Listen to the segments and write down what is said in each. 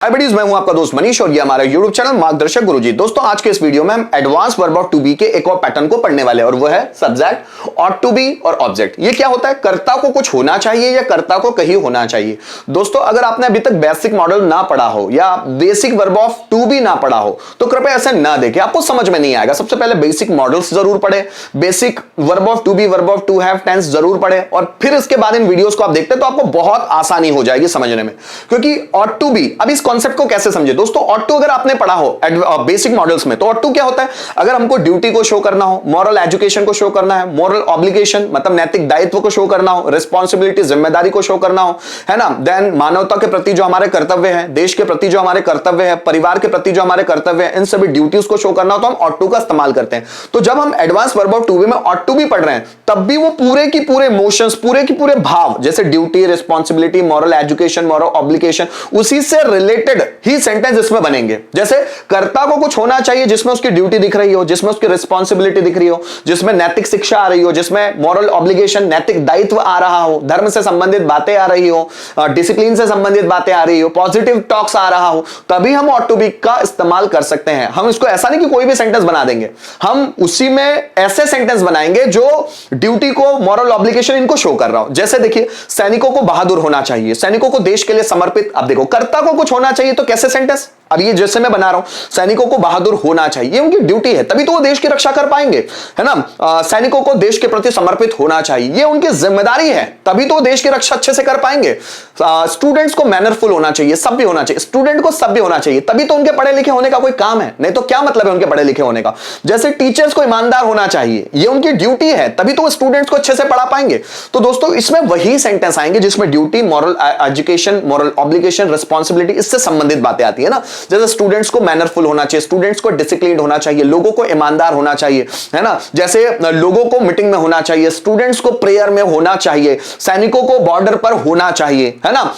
हाय buddies, मैं हूं आपका दोस्त मनीष और ये हमारा YouTube चैनल मार्गदर्शक गुरुजी। दोस्तों आज के इस वीडियो में हम advance verb of to be के एक और पैटर्न को पढ़ने वाले हैं और वो है सब्जेक्ट, ऑट टू बी और ऑब्जेक्ट। ये क्या होता है? कर्ता को कुछ होना चाहिए या कर्ता को कहीं होना चाहिए। दोस्तों अगर आपने अभी तक बेसिक मॉडल ना पढ़ा हो या basic verb of to be ना पढ़ा हो तो कृपया ऐसे ना देखें, आपको समझ में नहीं आएगा। सबसे पहले बेसिक मॉडल्स जरूर पढ़े, basic verb of to be, verb of to have tense जरूर पढ़े और फिर इसके बाद इन वीडियोस को आप देखते हैं तो आपको बहुत आसानी हो जाएगी समझने में। क्योंकि ऑट टू बी, अब इस कॉन्सेप्ट को कैसे समझे दोस्तों। ऑट टू अगर आपने पढ़ा हो बेसिक मॉडल्स में तो ऑट टू क्या होता है? अगर हमको ड्यूटी को शो करना हो, मॉरल एजुकेशन को शो करना है, मॉरल ऑब्लिगेशन मतलब नैतिक दायित्व को शो करना हो, रिस्पॉन्सिबिलिटी जिम्मेदारी को शो करना हो, है ना, देन मानवता के प्रति जो हमारे कर्तव्य है, देश के प्रति जो हमारे कर्तव्य है, परिवार के प्रति जो हमारे कर्तव्य है, इन सभी ड्यूटीज को शो करना हो तो हम ऑट टू का इस्तेमाल करते हैं। तो जब हम advance verb of to be में ऑट टू बी पढ़ रहे हैं तब भी वो पूरे की पूरे इमोशंस, पूरे की पूरे भाव, जैसे duty, responsibility, moral education, moral obligation, उसी से रिलेटेड ही सेंटेंस इसमें बनेंगे। जैसे कर्ता को कुछ होना चाहिए जिसमें उसकी ड्यूटी दिख रही हो, जिसमें उसकी रिस्पॉन्सिबिलिटी दिख रही हो, जिसमें नैतिक शिक्षा आ रही हो, जिसमें मॉरल ऑब्लिगेशन, नैतिक दायित्व आ रहा हो, धर्म से संबंधित बातें आ रही हो, डिसिप्लिन से संबंधित बातें आ रही हो, पॉजिटिव टॉक्स आ रहा हो, तभी हम ऑट टू बी का इस्तेमाल कर सकते हैं। हम इसको ऐसा नहीं कि कोई भी सेंटेंस बना देंगे, हम उसी में ऐसे सेंटेंस बनाएंगे जो ड्यूटी को, मॉरल ऑब्लिगेशन इनको शो कर रहा हो। जैसे देखिए, सैनिकों को बहादुर होना चाहिए, सैनिकों को देश के लिए समर्पित। अब देखो, कर्ता को कुछ होना चाहिए तो कैसे सेंटेंस? अब ये जैसे मैं बना रहा हूं, सैनिकों को बहादुर होना चाहिए, ये उनकी ड्यूटी है, तभी तो वो देश की रक्षा कर पाएंगे, है ना। सैनिकों को देश के प्रति समर्पित होना चाहिए, ये उनकी जिम्मेदारी है, तभी तो वो देश की रक्षा अच्छे से कर पाएंगे। स्टूडेंट्स को मैनरफुल होना चाहिए, सभ्य होना चाहिए, स्टूडेंट को सभ्य होना चाहिए, तभी तो उनके पढ़े लिखे होने का कोई काम है, नहीं तो क्या मतलब है उनके पढ़े लिखे होने का। जैसे टीचर्स को ईमानदार होना चाहिए, ये उनकी ड्यूटी है, तभी तो वो स्टूडेंट्स को अच्छे से पढ़ा पाएंगे। तो दोस्तों इसमें वही सेंटेंस आएंगे जिसमें duty, moral education, moral obligation, responsibility, इससे संबंधित बातें आती है ना। जैसे स्टूडेंट्स को मैनरफुल होना चाहिए, स्टूडेंट्स को डिसिप्लिन्ड होना चाहिए, लोगों को ईमानदार होना चाहिए, है ना। जैसे लोगों को मीटिंग में होना चाहिए, स्टूडेंट्स को प्रेयर में होना चाहिए, सैनिकों को बॉर्डर पर होना चाहिए, है ना।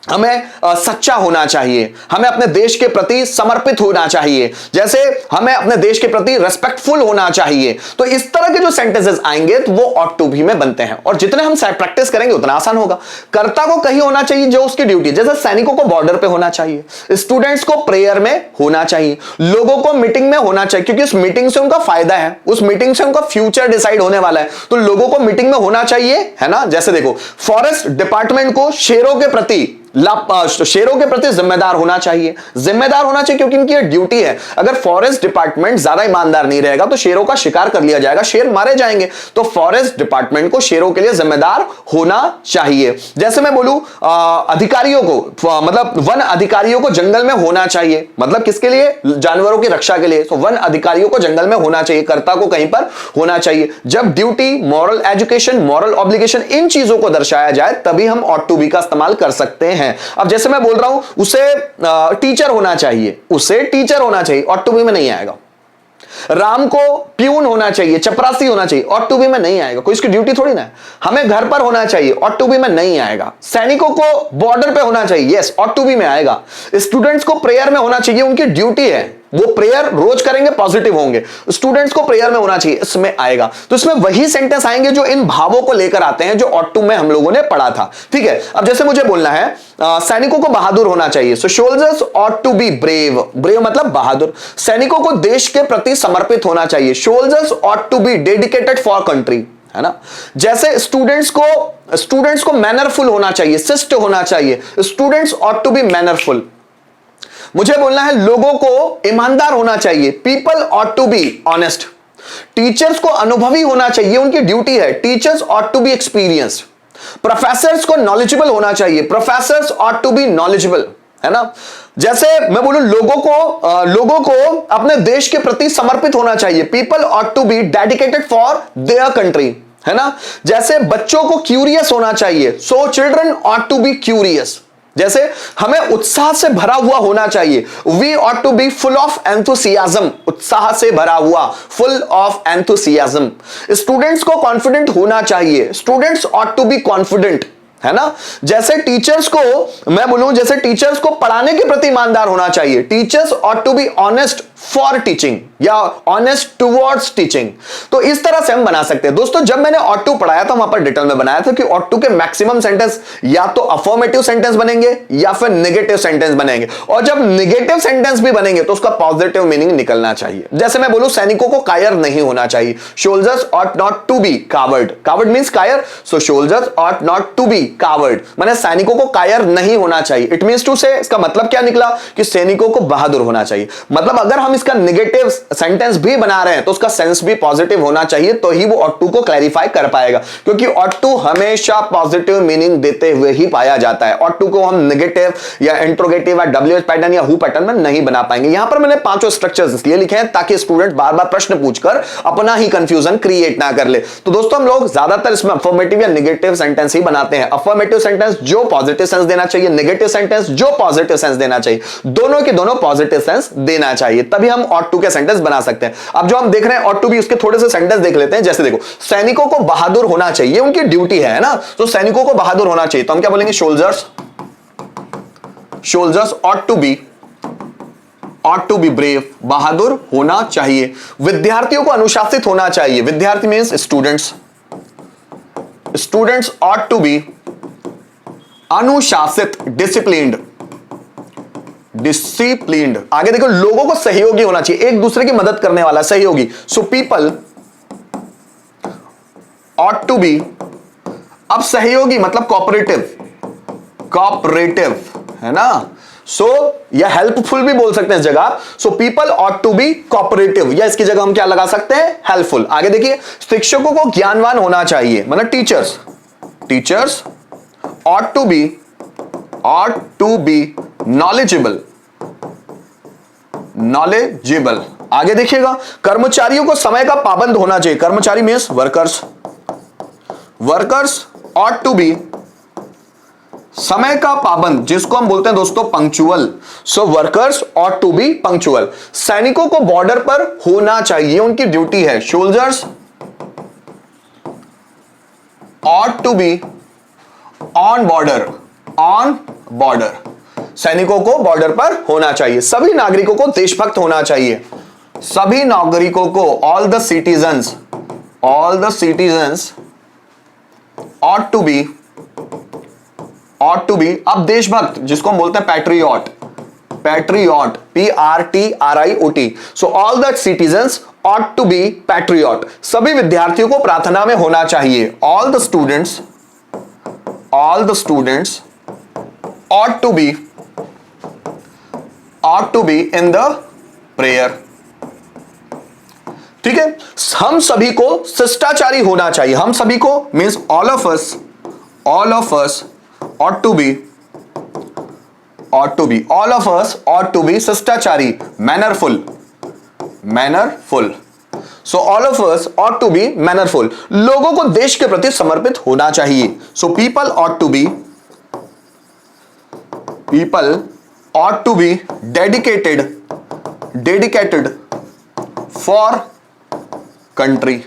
हमें सच्चा होना चाहिए, हमें अपने देश के प्रति समर्पित होना चाहिए, जैसे हमें अपने देश के प्रति रेस्पेक्टफुल होना चाहिए। तो इस तरह के जो सेंटेंसेस आएंगे तो वो ऑट टू बी में बनते हैं और जितने हम प्रैक्टिस करेंगे उतना आसान होगा। कर्ता को कहीं होना चाहिए जो उसकी ड्यूटी, जैसे सैनिकों को बॉर्डर पे होना चाहिए, स्टूडेंट्स को प्रेयर में होना चाहिए, लोगों को मीटिंग में होना चाहिए क्योंकि उस मीटिंग से उनका फायदा है, उस मीटिंग से उनका फ्यूचर डिसाइड होने वाला है, तो लोगों को मीटिंग में होना चाहिए, है ना। जैसे देखो, फॉरेस्ट डिपार्टमेंट को शेरों के प्रति जिम्मेदार होना चाहिए, जिम्मेदार होना चाहिए क्योंकि इनकी ड्यूटी है। अगर फॉरेस्ट डिपार्टमेंट ज्यादा ईमानदार नहीं रहेगा तो शेरों का शिकार कर लिया जाएगा, शेर मारे जाएंगे, तो फॉरेस्ट डिपार्टमेंट को शेरों के लिए जिम्मेदार होना चाहिए। जैसे मैं बोलूं, अधिकारियों को, मतलब वन अधिकारियों को जंगल में होना चाहिए, मतलब किसके लिए? जानवरों की रक्षा के लिए, तो वन अधिकारियों को जंगल में होना चाहिए, कर्ता को कहीं पर होना चाहिए। जब duty, moral education, moral obligation इन चीजों को दर्शाया जाए तभी हम ऑट टू बी का इस्तेमाल कर सकते हैं। अब जैसे मैं बोल रहा हूं, उसे टीचर होना चाहिए, उसे टीचर होना चाहिए, ऑट टू बी में नहीं आएगा। राम को प्यून होना चाहिए, चपरासी होना चाहिए, ऑट टू बी में नहीं आएगा, कोई इसकी ड्यूटी थोड़ी ना है। हमें घर पर होना चाहिए, ऑट टू बी में नहीं आएगा। सैनिकों को बॉर्डर पे होना चाहिए, यस, ऑट टू बी में आएगा। स्टूडेंट्स को प्रेयर में होना चाहिए, उनकी ड्यूटी है, वो प्रेयर रोज करेंगे, पॉजिटिव होंगे, स्टूडेंट्स को प्रेयर में होना चाहिए, इसमें आएगा। तो इसमें वही सेंटेंस आएंगे जो इन भावों को लेकर आते हैं जो ऑट टू में हम लोगों ने पढ़ा था, ठीक है। अब जैसे मुझे बोलना है, सैनिकों को बहादुर होना चाहिए, so soldiers ought to be brave, brave मतलब बहादुर। सैनिकों को देश के प्रति समर्पित होना चाहिए, soldiers ought to be dedicated for country, है ना। जैसे स्टूडेंट्स को मैनरफुल होना चाहिए, शिष्ट होना चाहिए, students ought to be mannerful. मुझे बोलना है, लोगों को ईमानदार होना चाहिए, people ought to be honest. Teachers को अनुभवी होना चाहिए, उनकी ड्यूटी है, teachers ought to be experienced. Professors को नॉलेजेबल होना चाहिए, professors ought to be knowledgeable, है ना। जैसे मैं बोलूं, लोगों को अपने देश के प्रति समर्पित होना चाहिए, people ought to be dedicated for their country, है ना। जैसे बच्चों को क्यूरियस होना चाहिए, so children ought to be curious. जैसे हमें उत्साह से भरा हुआ होना चाहिए, we ought to be full of enthusiasm, उत्साह से भरा हुआ, फुल ऑफ एंथुसियाज्म। स्टूडेंट्स को कॉन्फिडेंट होना चाहिए, students ought to be confident, है ना। जैसे टीचर्स को, मैं बोलूं, जैसे टीचर्स को पढ़ाने के प्रति ईमानदार होना चाहिए, teachers ought to be honest for teaching या ऑनेस्ट टुवर्ड्स टीचिंग। तो इस तरह से हम बना सकते हैं। दोस्तों जब मैंने ऑट टू पढ़ाया था वहां पर डिटेल में बनाया था कि ऑट टू के मैक्सिमम सेंटेंस या तो अफर्मेटिव सेंटेंस बनेंगे या फिर नेगेटिव सेंटेंस बनेंगे, और जब नेगेटिव सेंटेंस भी बनेंगे तो उसका पॉजिटिव मीनिंग निकलना चाहिए। जैसे मैं बोलूं सैनिकों को कायर नहीं होना चाहिए, soldiers ought not to be coward. Coward means कायर, so soldiers ought not to be coward, माने सैनिकों को कायर नहीं होना चाहिए। इट मींस टू से इसका मतलब क्या निकला कि सैनिकों को बहादुर होना चाहिए। मतलब अगर हम इसका नेगेटिव सेंटेंस भी बना रहे हैं तो उसका सेंस भी पॉजिटिव होना चाहिए, तो ही वो ऑट टू को क्लैरिफाई कर पाएगा, क्योंकि ऑट टू हमेशा पॉजिटिव मीनिंग देते हुए ही पाया जाता है। ऑट टू को हम नेगेटिव या इंट्रोगेटिव या डब्ल्यूएच पैटर्न या हु पैटर्न में नहीं बना पाएंगे। यहां पर मैंने पांचों स्ट्रक्चर्स इसलिए लिखे हैं ताकि स्टूडेंट बार बार प्रश्न पूछकर अपना ही कंफ्यूजन क्रिएट ना कर ले। तो दोस्तों हम लोग ज्यादातर इसमें अफर्मेटिव या नेगेटिव सेंटेंस ही बनाते हैं। अफर्मेटिव सेंटेंस जो पॉजिटिव सेंस देना चाहिए, नेगेटिव सेंटेंस जो पॉजिटिव सेंस देना चाहिए, दोनों के दोनों पॉजिटिव सेंस देना चाहिए, तभी हम ऑट टू के सेंटेंस बना सकते हैं। अब जो हम देख रहे हैं ऑट टू बी, उसके थोड़े से सेंटेंस देख लेते हैं। जैसे देखो, सैनिकों को बहादुर होना चाहिए, उनकी ड्यूटी है ना, तो सैनिकों को बहादुर होना चाहिए, तो हम क्या बोलेंगे, soldiers ought to be brave, बहादुर होना चाहिए। विद्यार्थियों को अनुशासित होना चाहिए, विद्यार्थी means students ought to be अनुशासित, डिसिप्लिन्ड। आगे देखो, लोगों को सहयोगी होना चाहिए, एक दूसरे की मदद करने वाला, सहयोगी। So people ought to be, अब सहयोगी मतलब कोऑपरेटिव है ना, सो या हेल्पफुल भी बोल सकते हैं इस जगह। So people ought to be cooperative, या इसकी जगह हम क्या लगा सकते हैं, हेल्पफुल। आगे देखिए, शिक्षकों को ज्ञानवान होना चाहिए, मतलब teachers ought to be knowledgeable. आगे देखिएगा, कर्मचारियों को समय का पाबंद होना चाहिए, कर्मचारी means workers ought to be समय का पाबंद, जिसको हम बोलते हैं दोस्तों punctual. So workers ought to be punctual. सैनिकों को बॉर्डर पर होना चाहिए, उनकी ड्यूटी है, soldiers ought to be on border. सैनिकों को बॉर्डर पर होना चाहिए। सभी नागरिकों को देशभक्त होना चाहिए, सभी नागरिकों को, all the citizens ought to be, अब देशभक्त जिसको हम बोलते हैं patriot, PRTRIOT। So all the citizens ought to be patriot. सभी विद्यार्थियों को प्रार्थना में होना चाहिए, all the students ought to be in the prayer. ठीक है, हम सभी को शिष्टाचारी होना चाहिए, हम सभी को means all of us ought to be शिष्टाचारी, mannerful। So all of us ought to be mannerful। लोगों को देश के प्रति समर्पित होना चाहिए। So people ought to be dedicated for country,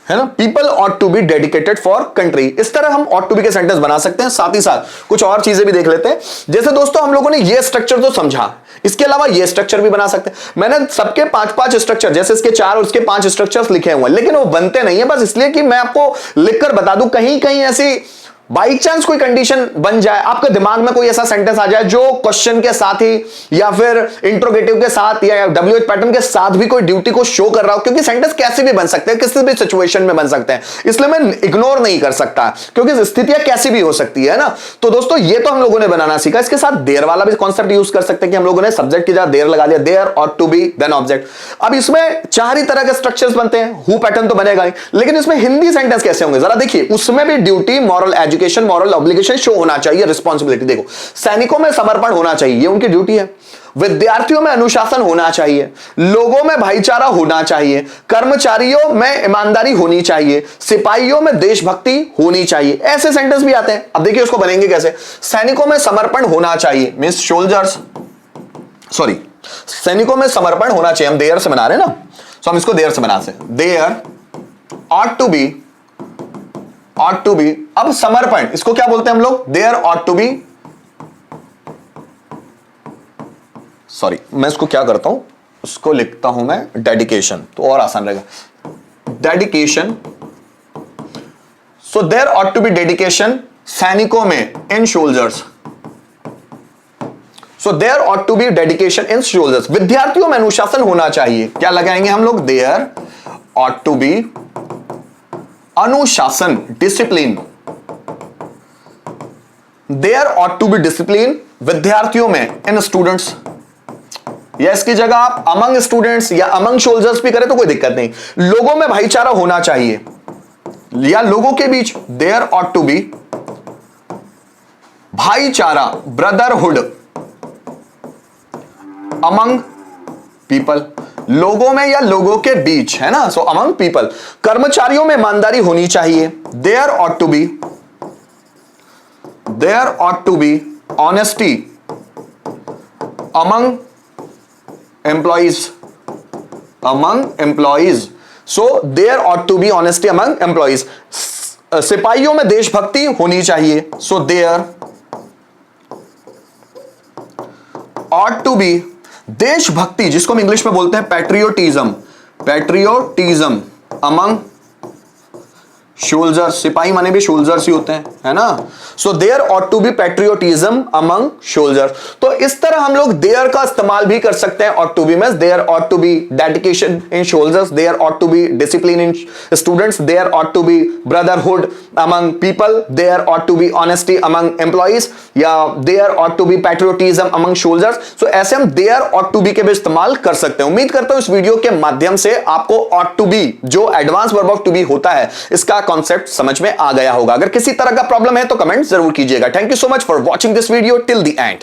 है ना, people ought to be dedicated for country. इस तरह हम ऑट टू बी के सेंटेंस बना सकते हैं। साथ ही साथ कुछ और चीजें भी देख लेते हैं। जैसे दोस्तों हम लोगों ने ये स्ट्रक्चर तो समझा, इसके अलावा ये स्ट्रक्चर भी बना सकते हैं। मैंने सबके 5-5 स्ट्रक्चर, जैसे इसके 4 और इसके 5 स्ट्रक्चर्स लिखे हुए हैं, लेकिन वो बनते नहीं है, बस इसलिए कि मैं आपको लिखकर बता दूं, कहीं कहीं ऐसी बाई चांस कोई कंडीशन बन जाए, आपके दिमाग में कोई ऐसा सेंटेंस आ जाए जो क्वेश्चन के साथ ही या फिर इंट्रोगेटिव के साथ या डब्ल्यूएच पैटर्न के साथ भी कोई ड्यूटी को शो कर रहा हो, क्योंकि सेंटेंस कैसे भी बन सकते हैं, किसी भी सिचुएशन में बन सकते हैं, इसलिए मैं इग्नोर नहीं कर सकता, क्योंकि स्थितियां कैसी भी हो सकती है ना। तो दोस्तों ये तो हम लोगों ने बनाना सीखा। इसके साथ देयर वाला भी कॉन्सेप्ट यूज कर सकते हैं कि हम लोगों ने सब्जेक्ट की जगह देयर लगा दिया, there ought to be then object. अब इसमें 4 ही तरह के स्ट्रक्चर्स बनते हैं, हु पैटर्न तो बनेगा ही, लेकिन इसमें हिंदी सेंटेंस कैसे होंगे जरा देखिए। उसमें भी duty, moral education, moral obligation show होना चाहिए, रिस्पॉन्सिबिलिटी। देखो, सैनिकों में समर्पण होना चाहिए, ये उनकी ड्यूटी है। विद्यार्थियों में अनुशासन होना चाहिए, लोगों में भाईचारा होना चाहिए, कर्मचारियों में ईमानदारी होनी चाहिए, सिपाहियों में देशभक्ति होनी चाहिए। ऐसे सेंटेंस भी आते हैं। अब देखिए उसको बनेंगे कैसे। सैनिकों में समर्पण होना चाहिए मींस सैनिकों में समर्पण होना चाहिए, हम देयर से बना रहे हैं ना, तो हम इसको देयर से बना सकते हैं। देयर ऑट टू बी, अब समर्पण इसको क्या बोलते हैं हम लोग, there ought to be sorry, मैं इसको क्या करता हूं, उसको लिखता हूं मैं डेडिकेशन, तो और आसान रहेगा। Dedication, so there ought to be dedication सैनिकों में in soldiers, so there ought to be dedication in soldiers, विद्यार्थियों में अनुशासन होना चाहिए। क्या लगाएंगे हम लोग, देयर ऑट टू बी अनुशासन, discipline, there ought to be discipline विद्यार्थियों में, इन स्टूडेंट्स, या इसकी जगह आप अमंग स्टूडेंट्स या अमंग सोल्जर्स भी करें तो कोई दिक्कत नहीं। लोगों में भाईचारा होना चाहिए या लोगों के बीच, देयर ऑट टू बी भाईचारा, ब्रदरहुड अमंग पीपल, लोगों में या लोगों के बीच, है ना, सो अमंग पीपल। कर्मचारियों में ईमानदारी होनी चाहिए, there ought to be honesty among employees, so there ought to be honesty among employees. सिपाहियों में देशभक्ति होनी चाहिए, so there ought to be देशभक्ति, जिसको हम इंग्लिश में बोलते हैं पैट्रियोटिज्म अमंग सोल्जर्स, सिपाही माने भी सोल्जर्स ही होते हैं, है ना, so there ought to be patriotism among soldiers. तो इस तरह हम लोग देयर का इस्तेमाल भी कर सकते हैं ऑट टू बी में, there ought to be dedication in soldiers, there ought to be discipline in students, there ought to be brotherhood among people, there ought to be honesty among employees, या there ought to be patriotism among soldiers. So ऐसे हम there ought to be के भी इस्तेमाल कर सकते हैं। उम्मीद करता हूं इस वीडियो के माध्यम से आपको ऑट टू बी, जो advance verb of to be होता है, इसका कॉन्सेप्ट समझ में आ गया होगा। अगर किसी तरह का प्रॉब्लम है तो कमेंट जरूर कीजिएगा। Thank you so much for watching this video till the end.